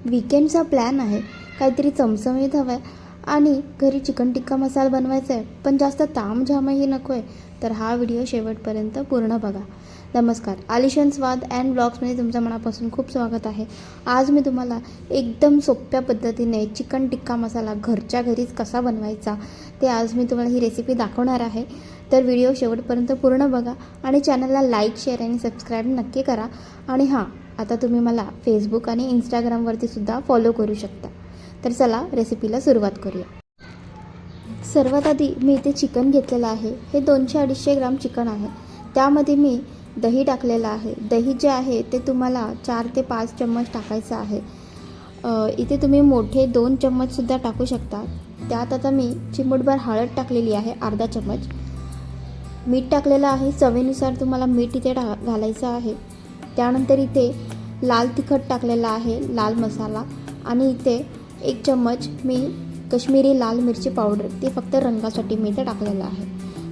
वीकेंडचा plan आहे, काहीतरी चमचमीत हवं आहे आणि घरी चिकन टिक्का मसाला बनवायचा आहे, पण जास्त तामझामही नको आहे. तर हा व्हिडिओ शेवटपर्यंत पूर्ण बघा. नमस्कार, आलिशान स्वाद अँड ब्लॉग्समध्ये तुमचं मनापासून खूप स्वागत आहे. आज मी तुम्हाला एकदम सोप्या पद्धतीने चिकन टिक्का मसाला घरच्या घरीच कसा बनवायचा ते आज मी तुम्हाला ही रेसिपी दाखवणार आहे. तर व्हिडिओ शेवटपर्यंत पूर्ण बघा आणि चॅनलला लाईक, शेअर आणि सबस्क्राईब नक्की करा. आणि हां, आता तुम्ही मला फेसबुक आणि इंस्टाग्रामवरती सुद्धा फॉलो करू शकता. तर चला रेसिपीला सुरुवात करूया. सर्वात आधी मी इथे चिकन घेतलेलं आहे. हे 200-250 ग्राम चिकन आहे. त्यामध्ये मी दही टाकलेलं आहे. दही जे आहे ते तुम्हाला 4 ते 5 चम्मच टाकायचं आहे. इथे तुम्ही मोठे 2 चम्मचसुद्धा टाकू शकता. त्यात आता मी चिमूटभर हळद टाकलेली आहे, अर्धा चम्मच. मीठ टाकलेलं आहे, चवीनुसार तुम्हाला मीठ इथे घालायचं आहे. त्यानंतर इथे लाल तिखट टाकलेला आहे, लाल मसाला. आणि इथे 1 चम्मच मी कश्मीरी लाल मिरची पावडर, ते फक्त रंगासाठी मी इथे टाकलेलं आहे.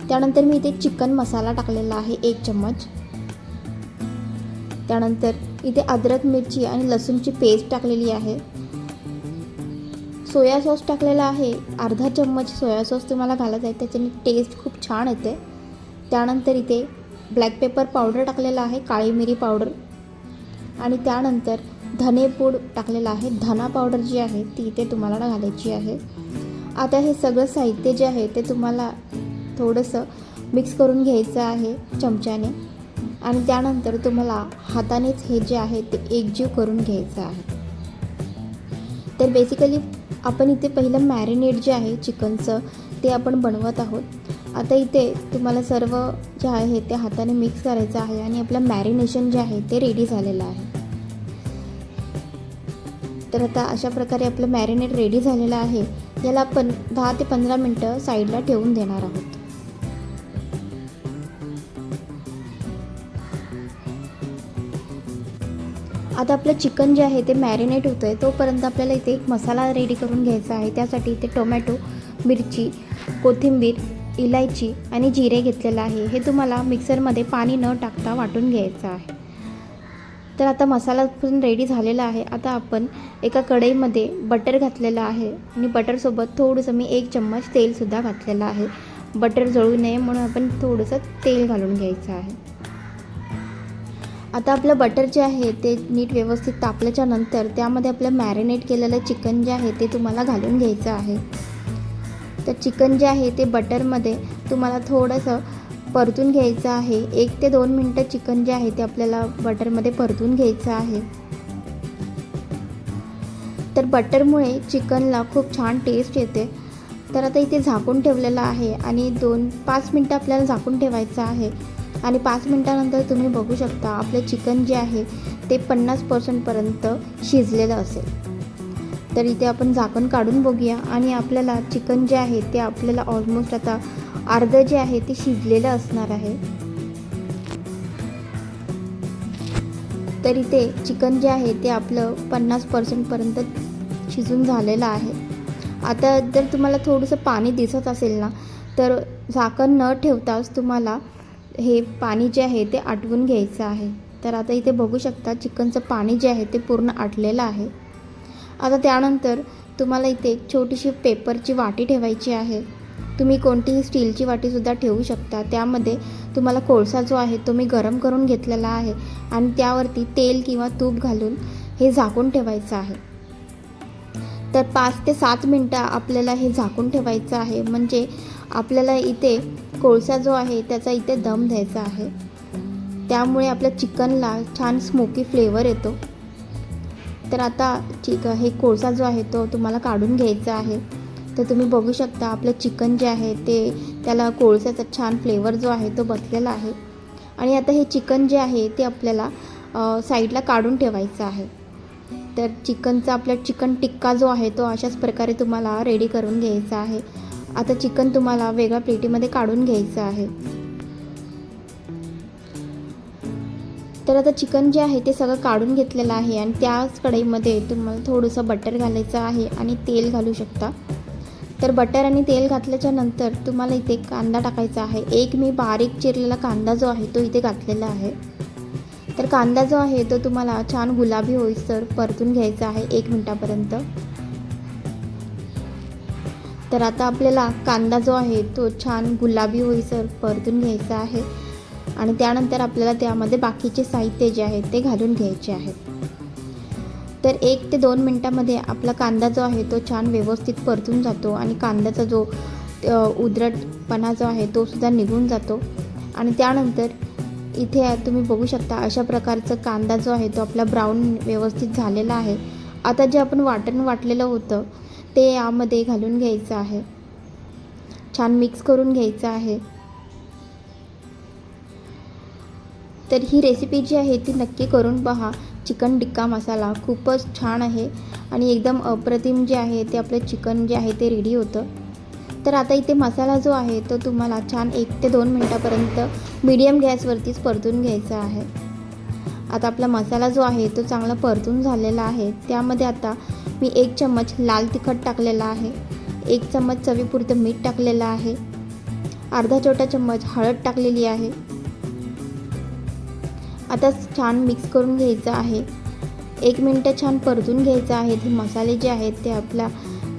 त्यानंतर मी इथे चिकन मसाला टाकलेला आहे 1 चम्मच. त्यानंतर इथे अद्रक, मिरची आणि लसूणची पेस्ट टाकलेली आहे. सोया सॉस टाकलेला आहे, अर्धा चम्मच सोया सॉस तुम्हाला घालायचा आहे, त्याच्याने टेस्ट खूप छान येते. त्यानंतर इथे ब्लॅक पेपर पावडर टाकलेला आहे, काळी मिरी पावडर. आणि त्यानंतर धनेपूड टाकलेला आहे. धना पावडर जी आहे ती इथे तुम्हाला घालायची आहे. आता हे सगळं साहित्य जे आहे ते तुम्हाला थोडंसं मिक्स करून घ्यायचं आहे चमच्याने. आणि त्यानंतर तुम्हाला हातानेच हे जे आहे ते एकजीव करून घ्यायचं आहे. तर बेसिकली आपण इथे पहिलं मॅरिनेट जे आहे चिकनचं ते आपण बनवत आहोत. आता इथे तुम्हाला सर्व जे आहे ते हाताने मिक्स करायचं आहे आणि आपलं मॅरिनेशन जे आहे ते रेडी झालेलं आहे. तर आता अशा प्रकारे आपलं मॅरिनेट रेडी झालेलं आहे. याला आपण 10 ते 15 मिनटं साईडला ठेवून देणार आहोत. आता आपलं चिकन जे आहे ते मॅरिनेट होतं आहे, तोपर्यंत आपल्याला इथे एक मसाला रेडी करून घ्यायचा आहे. त्यासाठी इथे टोमॅटो, मिरची, कोथिंबीर, इलायची आणि जिरे घेतलेलं आहे. हे तुम्हाला मिक्सरमध्ये पाणी न टाकता वाटून घ्यायचं आहे. तर आता मसाला पण रेडी झालेला आहे. आता आपण एका कढईमध्ये बटर घातलेलं आहे आणि बटरसोबत थोडंसं मी 1 चम्मच तेलसुद्धा घातलेलं आहे. बटर जळू नये म्हणून आपण थोडंसं तेल घालून घ्यायचं आहे. आता आपलं बटर जे आहे ते नीट व्यवस्थित तापल्याच्या नंतर त्यामध्ये आपलं मॅरिनेट केलेलं चिकन जे आहे ते तुम्हाला घालून घ्यायचं आहे. तर चिकन जे आहे ते बटरमध्ये तुम्हाला थोडंसं परतून घ्यायचं आहे. 1 ते 2 मिनटं चिकन जे आहे ते आपल्याला बटरमध्ये परतून घ्यायचं आहे. तर बटरमुळे चिकनला खूप छान टेस्ट येते. तर आता इथे झाकून ठेवलेलं आहे आणि 5 मिनटं आपल्याला झाकून ठेवायचं आहे. आणि 5 मिनटानंतर तुम्ही बघू शकता आपलं चिकन जे आहे ते 50% शिजलेलं असेल. तर इथे आपण झाकण काढून बघूया आणि आपल्याला चिकन जे आहे ते आपल्याला ऑलमोस्ट आता अर्धं जे आहे ते शिजलेलं असणार आहे. तर इथे चिकन जे आहे ते आपलं 50% शिजून झालेलं आहे. आता जर तुम्हाला थोडंसं पाणी दिसत असेल ना, तर झाकण न ठेवताच तुम्हाला हे पाणी जे आहे ते आटवून घ्यायचं आहे. तर आता इथे बघू शकता चिकनचं पाणी जे आहे ते पूर्ण आटलेलं आहे. आता त्यानंतर तुम्हाला इथे एक छोटीशी पेपरची वाटी ठेवायची आहे. तुम्ही कोणतीही स्टीलची वाटीसुद्धा ठेवू शकता. त्यामध्ये तुम्हाला कोळसा जो आहे तो मी गरम करून घेतलेला आहे आणि त्यावरती तेल किंवा तूप घालून हे झाकून ठेवायचं आहे. तर 5 ते 7 मिनटं आपल्याला हे झाकून ठेवायचं आहे. म्हणजे आपल्याला इथे कोळसा जो आहे त्याचा इथे दम द्यायचा आहे. त्यामुळे आपल्या चिकनला छान स्मोकी फ्लेवर येतो. तर आता हे कोळसा जो आहे तो तुम्हाला काढून घ्यायचा आहे. तर तुम्ही बघू शकता आपलं चिकन जे आहे ते त्याला कोळशाचा छान फ्लेवर जो आहे तो बसलेला आहे. आणि आता हे चिकन जे आहे ते आपल्याला साईडला काढून ठेवायचं आहे. तर आपला चिकन टिक्का जो आहे तो अशाच प्रकारे तुम्हाला रेडी करून घ्यायचा आहे. आता चिकन तुम्हाला वेगळ्या प्लेटीमध्ये काढून घ्यायचं आहे. तर आता चिकन जे आहे ते सगळं काढून घेतलेलं आहे आणि त्याच कढईमध्ये तुम्हाला थोडंसं बटर घालायचं आहे आणि तेल घालू शकता. तर बटर आणि तेल घातल्याच्या नंतर तुम्हाला इथे कांदा टाकायचा आहे. एक मी बारीक चिरलेला कांदा जो आहे तो इथे घातलेला आहे. तर कांदा जो आहे तो तुम्हाला छान गुलाबी होईस्तोवर परतून घ्यायचा आहे 1 मिनिटापर्यंत. तर आता आपल्याला कांदा जो आहे तो छान गुलाबी होईस्तोवर परतून घ्यायचा आहे आणि त्यानंतर आपल्याला त्यामध्ये बाकीचे साहित्य जे आहे ते घालून घ्यायचे आहे. तर 1 ते 2 मिनटामध्ये आपला कांदा जो आहे तो छान व्यवस्थित परतून जातो आणि कांद्याचा जो उदरटपणा जो आहे तो सुद्धा निघून जातो आणि त्यानंतर इथे तुम्ही बघू शकता अशा प्रकारचा कांदा जो आहे तो आपला ब्राऊन व्यवस्थित झालेला आहे. आता जे आपण वाटण वाटलेलं होतं ते यामध्ये घालून घ्यायचं आहे. छान मिक्स करून घ्यायचं आहे. तर ही रेसिपी जी आहे ती नक्की करून पहा. चिकन टिक्का मसाला खूपच छान आहे आणि एकदम अप्रतिम जे आहे ते आपलं चिकन जे आहे ते रेडी होतं. तर आता इथे मसाला जो आहे तो तुम्हाला छान 1 ते 2 मिनटापर्यंत मीडियम गॅसवरतीच परतून घ्यायचा आहे. आता आपला मसाला जो आहे तो चांगला परतून झालेला आहे. त्यामध्ये आता मी 1 चम्मच लाल तिखट टाकलेला आहे, 1 चम्मच चवीपुरतं मीठ टाकलेलं आहे, अर्धा छोटा चम्मच हळद टाकलेली आहे. आता छान मिक्स करून घ्यायचं आहे. 1 मिनिट छान परतून घ्यायचं आहे. हे मसाले जे आहेत ते आपल्या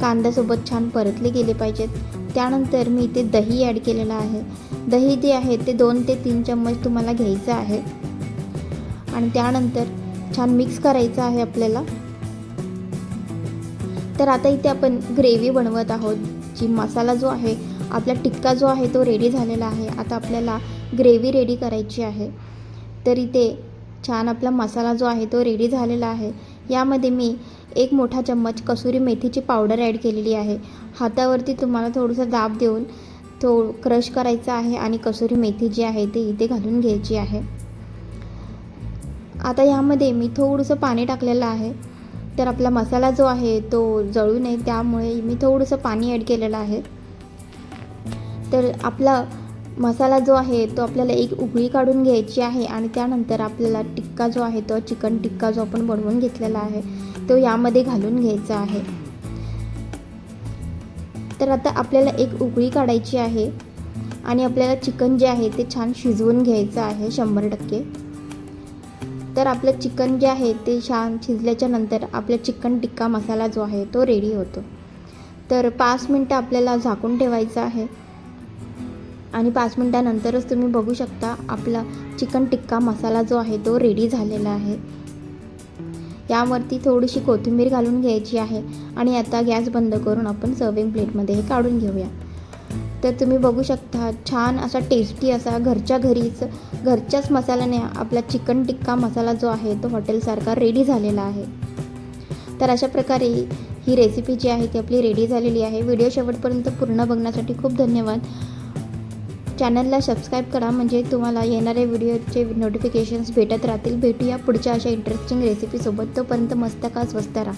कांद्यासोबत छान परतले गेले पाहिजेत. त्यानंतर मी इथे दही ॲड केलेलं आहे. दही जे आहे ते 2 ते 3 चम्मच तुम्हाला घ्यायचं आहे आणि त्यानंतर छान मिक्स करायचं आहे आपल्याला. तर आता इथे आपण ग्रेव्ही बनवत आहोत. जी मसाला जो आहे आपला टिक्का जो आहे तो रेडी झालेला आहे. आता आपल्याला ग्रेव्ही रेडी करायची आहे. तर इथे छान आपला मसाला जो आहे तो रेडी झालेला आहे. यामध्ये मी 1 मोठा चम्मच कसुरी मेथीची पावडर ॲड केलेली आहे. हातावरती तुम्हाला थोडंसं दाब देऊन तो क्रश करायचा आहे आणि कसुरी मेथी जी आहे ते इथे घालून घ्यायची आहे. आता यामध्ये मी थोडंसं पाणी टाकलेलं आहे. तर आपला मसाला जो आहे तो जळू नये त्यामुळे मी थोडंसं पाणी ॲड केलेलं आहे. तर आपला मसाला जो आहे तो आपल्याला एक उकळी काढून घ्यायची आहे आणि त्यानंतर आपल्याला टिक्का जो आहे तो चिकन टिक्का जो आपण बनवून घेतलेला आहे तो यामध्ये घालून घ्यायचा आहे. तर आता आपल्याला एक उकळी काढायची आहे आणि आपल्याला चिकन जे आहे ते छान शिजवून घ्यायचं आहे 100%. तर आपलं चिकन जे आहे ते छान शिजल्याच्या नंतर आपला चिकन टिक्का मसाला जो आहे तो रेडी होतो. तर 5 मिनटं आपल्याला झाकून ठेवायचं आहे आणि 5 मिनटानंतरच तुम्ही बघू शकता आपला चिकन टिक्का मसाला जो आहे तो रेडी झालेला आहे. यावरती थोडीशी कोथिंबीर घालून घ्यायची आहे आणि आता गॅस बंद करून आपण सर्विंग प्लेटमध्ये हे काढून घेऊया. तर तुम्ही बघू शकता छान असा टेस्टी असा घरच्याच मसाल्याने आपला चिकन टिक्का मसाला जो आहे तो हॉटेलसारखा रेडी झालेला आहे. तर अशा प्रकारे ही रेसिपी जी आहे ती आपली रेडी झालेली आहे. व्हिडिओ शेवटपर्यंत पूर्ण बघण्यासाठी खूप धन्यवाद. चॅनलला सबस्क्राईब करा म्हणजे तुम्हाला येणाऱ्या व्हिडिओचे नोटिफिकेशन्स भेटत राहतील. भेटूया पुढच्या अशा इंटरेस्टिंग रेसिपीसोबत. तोपर्यंत मस्त खा, स्वस्त राहा.